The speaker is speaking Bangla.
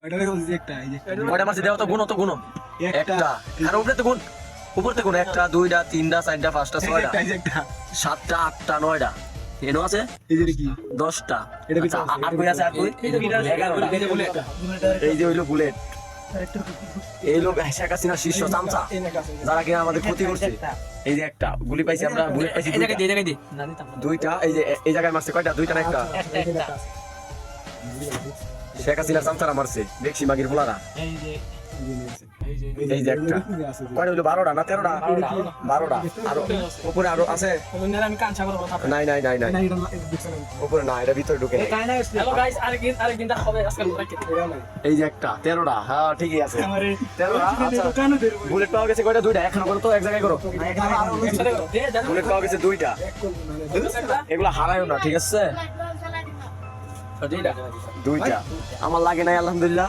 কয়টা মারছি দেও তো গুণ তো গুণ একটা আর উপরে তো গুণ উপরে তো গুণ একটা দুইটা তিনটা চারটা পাঁচটা ছয়টা সাতটা আটটা নয়টা এনো আছে 10টা আচ্ছা, আর কই আছে আর কই 11টা এই যে হইলো বুলেট এই লোক শেখ হাসিনার শীর্ষ চামচা যারা কিনা আমাদের ক্ষতি করছে এই যে একটা গুলি পাইছি আমরা বুলেট পাইছি দুইটা এই যে এই জায়গায় মারছে কয়টা দুইটা না একটা শেখ হাসিনার চামচারা মারছে দেখছি মাগির পোলারা এই যে একটা কয়টা হইলো 12টা না 13টা 12টা আর উপরে আরো আছে নাই নাই নাই নাই উপরে না এটা ভিতরে ঢুকে এই যে একটা 13টা হ্যাঁ ঠিকই আছে 13টা আচ্ছা বুলেট পাওয়া গেছে কয়টা দুইটা এখন করো তো এক জায়গায় করো বুলেট পাওয়া গেছে দুইটা এগুলা হারায়ও না ঠিক আছে দুইটা আমার লাগে নাই আলহামদুলিল্লাহ।